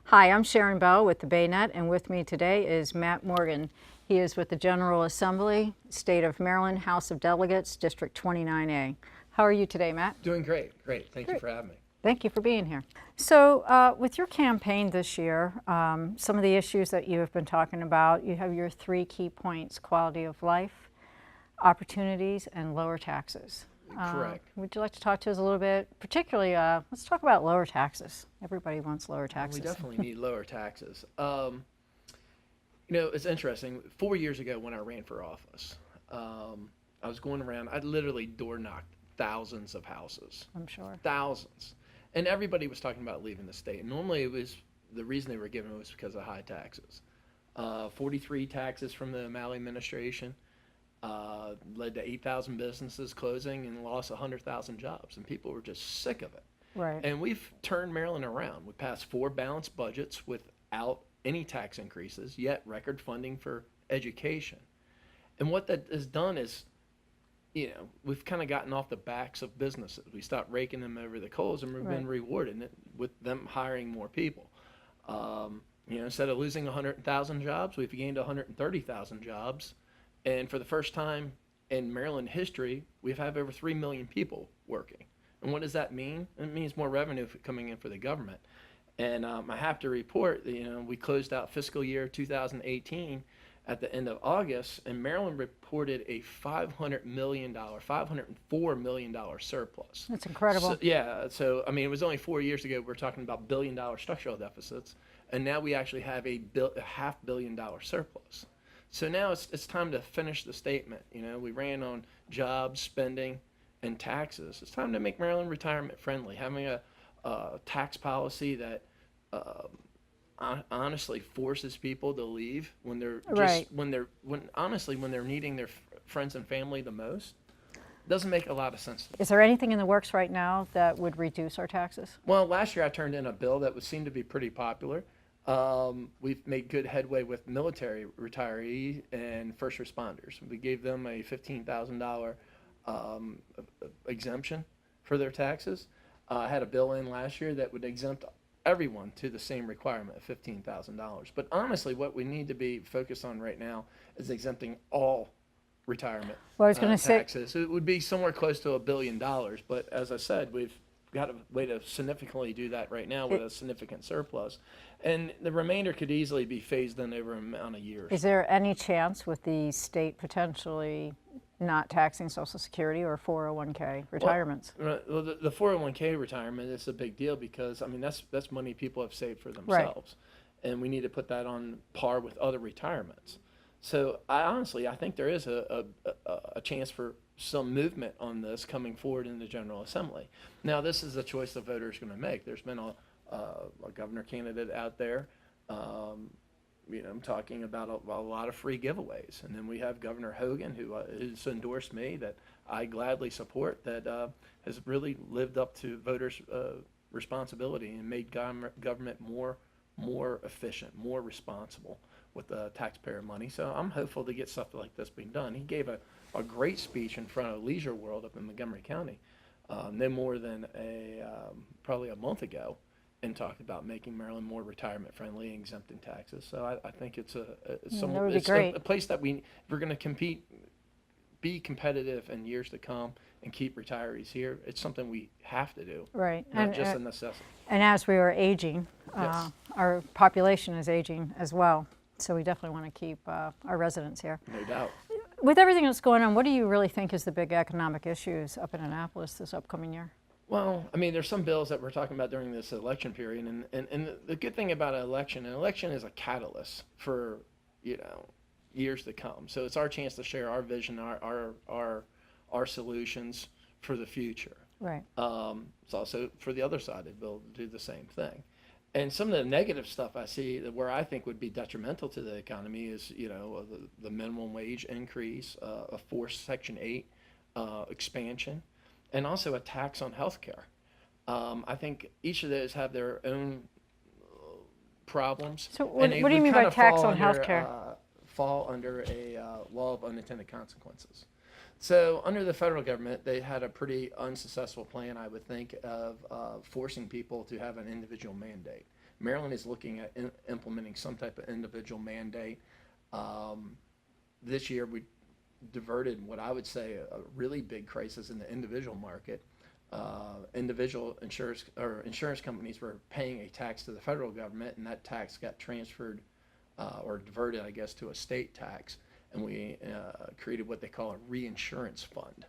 Hi, I'm Sharon Bell with the Baynet, and with me today is Matt Morgan. He is with the General Assembly, State of Maryland, House of Delegates, District 29A. How are you today, Matt? Doing great. Thank you for having me. Thank you for being here. So with your campaign this year, some of the issues that you have been talking about, you have your 3 key points: quality of life, opportunities, and lower taxes. Correct. Would you like to talk to us a little bit, particularly, let's talk about lower taxes. Everybody wants lower taxes. We definitely need lower taxes. It's interesting. 4 years ago when I ran for office, I was going around, I literally door knocked thousands of houses. I'm sure. Thousands. And everybody was talking about leaving the state. And normally it was, the reason they were given it was because of high taxes. 43 taxes from the O'Malley administration. Led to 8,000 businesses closing and lost 100,000 jobs, and people were just sick of it. Right. And we've turned Maryland around. We passed 4 balanced budgets without any tax increases, yet record funding for education. And what that has done is, we've kind of gotten off the backs of businesses. We stopped raking them over the coals, and we've been rewarded with them hiring more people. Instead of losing 100,000 jobs, we've gained 130,000 jobs. And for the first time in Maryland history, we've had over 3 million people working. And what does that mean? It means more revenue coming in for the government. And I have to report that, we closed out fiscal year 2018 at the end of August, and Maryland reported a $504 million surplus. That's incredible. So it was only 4 years ago we were talking about billion-dollar structural deficits, and now we actually have a $500 million surplus. So now it's time to finish the statement. We ran on jobs, spending, and taxes. It's time to make Maryland retirement friendly. Having a tax policy that honestly forces people to leave when they're when they're needing their friends and family the most doesn't make a lot of sense. Is there anything in the works right now that would reduce our taxes? Well, last year I turned in a bill that would seem to be pretty popular. We've made good headway with military retirees and first responders. We gave them a $15,000 exemption for their taxes. I had a bill in last year that would exempt everyone to the same requirement of $15,000. But honestly, what we need to be focused on right now is exempting all retirement taxes. It would be somewhere close to $1 billion. But as I said, we've got a way to significantly do that right now with a significant surplus. And the remainder could easily be phased in over an amount of years. Is there any chance with the state potentially not taxing Social Security or 401k retirements? Well, the 401k retirement is a big deal because, that's money people have saved for themselves. Right. And we need to put that on par with other retirements. So I think there is a chance for some movement on this coming forward in the General Assembly. Now, this is a choice the voters are going to make. There's been a governor candidate out there, talking about a lot of free giveaways. And then we have Governor Hogan, who has endorsed me, that I gladly support, that has really lived up to voters' responsibility and made government more efficient, more responsible with taxpayer money. So I'm hopeful to get stuff like this being done. He gave a great speech in front of Leisure World up in Montgomery County, no more than probably a month ago, and talked about making Maryland more retirement friendly and exempting taxes. So I think it's a place that if we're going to be competitive in years to come and keep retirees here, it's something we have to do. Right. Not just a necessity. And as we are aging, Yes. Our population is aging as well. So we definitely want to keep our residents here. No doubt. With everything that's going on, what do you really think is the big economic issues up in Annapolis this upcoming year? Well, there's some bills that we're talking about during this election period, and the good thing about an election is a catalyst for, years to come. So it's our chance to share our vision, our solutions for the future. Right. It's also for the other side of the bill to do the same thing. And some of the negative stuff I see where I think would be detrimental to the economy is, the minimum wage increase, a forced Section 8 expansion, and also a tax on healthcare. I think each of those have their own problems. So what do you mean by tax on healthcare? Fall under a law of unintended consequences. So under the federal government, they had a pretty unsuccessful plan, I would think, of forcing people to have an individual mandate. Maryland is looking at implementing some type of individual mandate. This year we diverted what I would say a really big crisis in the individual market. Individual insurance companies were paying a tax to the federal government, and that tax got transferred or diverted, I guess, to a state tax, and we created what they call a reinsurance fund.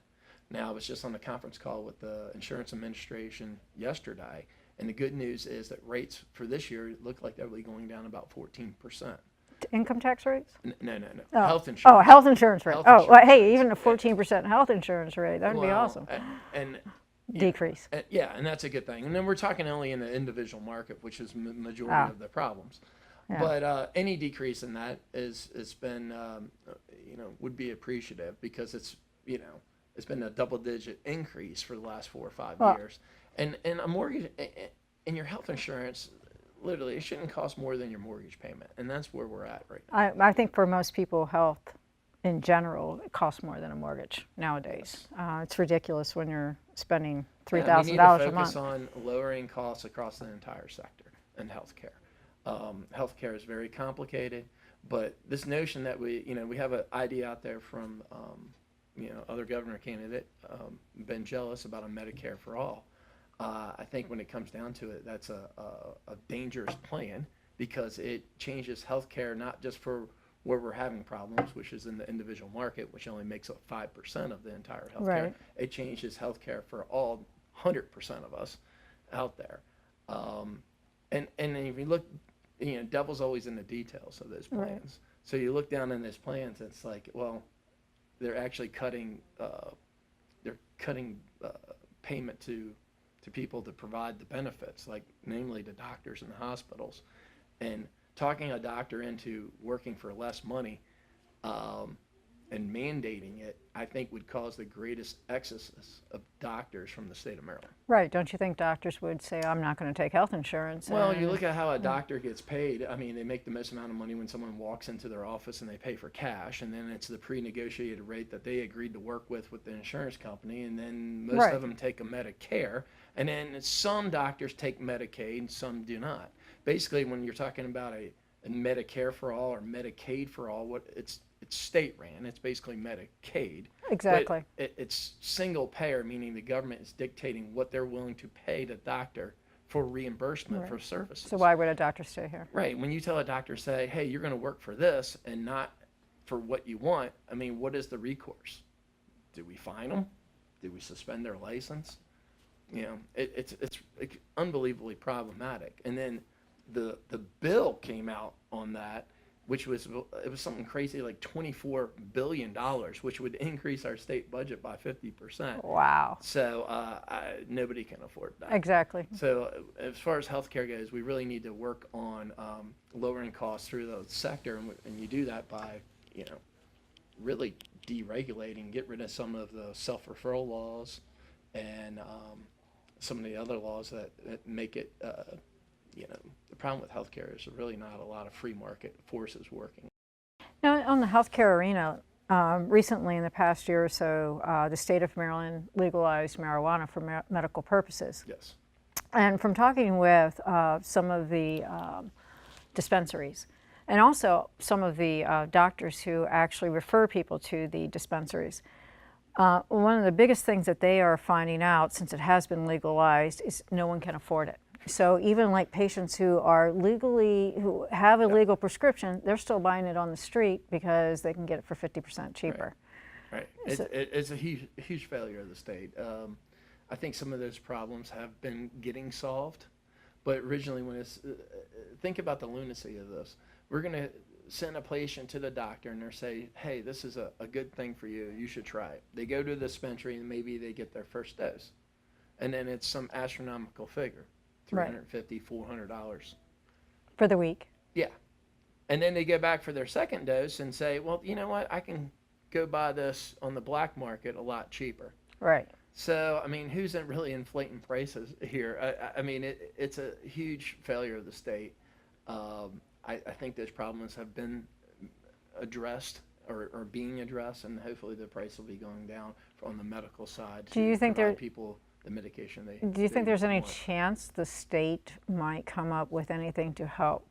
Now, I was just on a conference call with the insurance administration yesterday, and the good news is that rates for this year look like they'll be going down about 14%. Income tax rates? No. Oh. Health insurance. Oh, health insurance rate. Health Oh, well, insurance hey, rates. even a 14% health insurance rate, that would be Well, awesome. And Decrease. yeah, and that's a good thing. And then we're talking only in the individual market, which is majority Ah. of the problems. Yeah. But any decrease in that it's been would be appreciative, because it's been a double-digit increase for the last 4 or 5 Well- years. And a mortgage and your health insurance, literally, it shouldn't cost more than your mortgage payment, and that's where we're at right now. I think for most people, health in general, it costs more than a mortgage nowadays. It's ridiculous when you're spending $3,000 Yeah, we a need to focus month. on lowering costs across the entire sector in healthcare. Healthcare is very complicated, but this notion that we have an idea out there from other governor candidate, Ben Jealous, about a Medicare for all. I think when it comes down to it, that's a dangerous plan, because it changes healthcare not just for where we're having problems, which is in the individual market, which only makes up 5% of the entire healthcare. Right. It changes healthcare for all 100% of us out there. And if you look, devil's always in the details of those plans. Right. So you look down in those plans, it's like, well, they're actually cutting payment to people to provide the benefits, like namely the doctors and the hospitals, and talking a doctor into working for less money and mandating it, I think would cause the greatest exodus of doctors from the state of Maryland. Right, don't you think doctors would say, I'm not going to take health insurance? Well, you and- look at how a doctor gets paid. I mean, they make the most amount of money when someone walks into their office and they pay for cash, and then it's the pre-negotiated rate that they agreed to work with the insurance company, and then most Right. of them take a Medicare, and then some doctors take Medicaid and some do not. Basically, when you're talking about a Medicare for all or Medicaid for all, it's state ran. It's basically Medicaid. Exactly. But it's single payer, meaning the government is dictating what they're willing to pay the doctor for reimbursement Right. for services. So why would a doctor stay here? Right. When you tell a doctor, say, hey, you're going to work for this and not for what you want, I mean, what is the recourse? Do we fine them? Do we suspend their license? It's unbelievably problematic. And then the bill came out on that, which was something crazy like $24 billion, which would increase our state budget by 50%. Wow. So nobody can afford that. Exactly. So as far as healthcare goes, we really need to work on lowering costs through the sector, and you do that by, really deregulating, get rid of some of the self-referral laws and some of the other laws that make it, the problem with healthcare is really not a lot of free market forces working. Now, on the healthcare arena, recently in the past year or so, the state of Maryland legalized marijuana for medical purposes. Yes. And from talking with some of the dispensaries, and also some of the doctors who actually refer people to the dispensaries, one of the biggest things that they are finding out, since it has been legalized, is no one can afford it. So even like patients who who have a legal prescription, they're still buying it on the street because they can get it for 50% cheaper. Right. So- It's a huge failure of the state. I think some of those problems have been getting solved, but originally think about the lunacy of this. We're going to send a patient to the doctor and they say, hey, this is a good thing for you. You should try it. They go to the dispensary and maybe they get their first dose. And then it's some astronomical figure, $350, $400. For the week. Yeah. And then they go back for their second dose and say, well, you know what? I can go buy this on the black market a lot cheaper. Right. So, I mean, who's really inflating prices here? I mean, it's a huge failure of the state. I think those problems have been addressed or being addressed, and hopefully the price will be going down on the medical side Do you think provide there- people the medication they. Do you think they there's any want. chance the state might come up with anything to help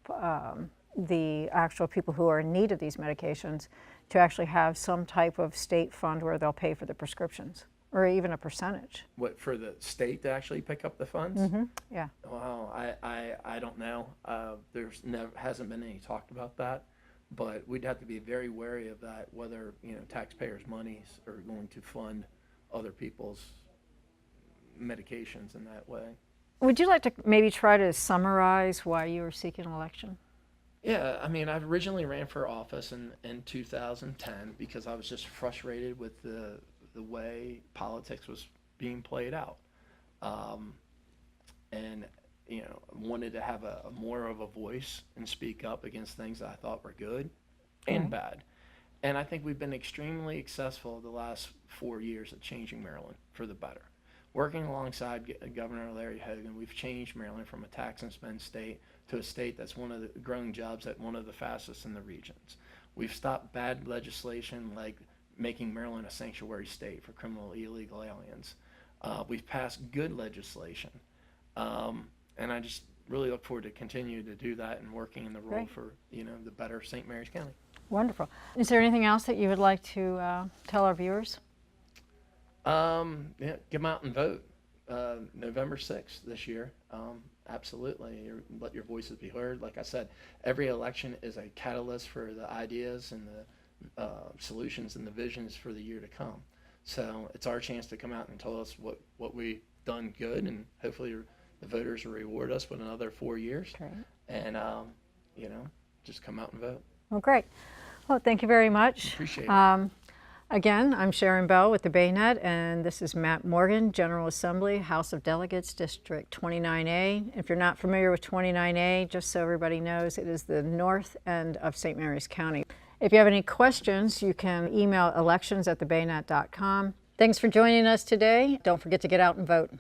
the actual people who are in need of these medications to actually have some type of state fund where they'll pay for the prescriptions, or even a percentage? What, for the state to actually pick up the funds? Yeah. Well, I don't know. There's never hasn't been any talk about that, but we'd have to be very wary of that. Whether taxpayers' monies are going to fund other people's medications in that way. Would you like to maybe try to summarize why you were seeking election? Yeah, I mean, I originally ran for office in 2010 because I was just frustrated with the way politics was being played out, and wanted to have a more of a voice and speak up against things that I thought were good and bad. And I think we've been extremely successful the last 4 years at changing Maryland for the better. Working alongside Governor Larry Hogan, we've changed Maryland from a tax and spend state to a state that's one of the growing jobs at one of the fastest in the regions. We've stopped bad legislation like making Maryland a sanctuary state for criminal illegal aliens. We've passed good legislation, and I just really look forward to continue to do that and working in the role Great. for the better St. Mary's County. Wonderful. Is there anything else that you would like to tell our viewers? Yeah, come out and vote November 6th this year. Absolutely, let your voices be heard. Like I said, every election is a catalyst for the ideas and the solutions and the visions for the year to come. So it's our chance to come out and tell us what we've done good, and hopefully the voters will reward us with another 4 years. Great. And just come out and vote. Well, great. Well, thank you very much. Appreciate it. Again, I'm Sharon Bell with the Bayonet, and this is Matt Morgan, General Assembly, House of Delegates, District 29A. If you're not familiar with 29A, just so everybody knows, it is the north end of St. Mary's County. If you have any questions, you can email elections@thebayonet.com. Thanks for joining us today. Don't forget to get out and vote.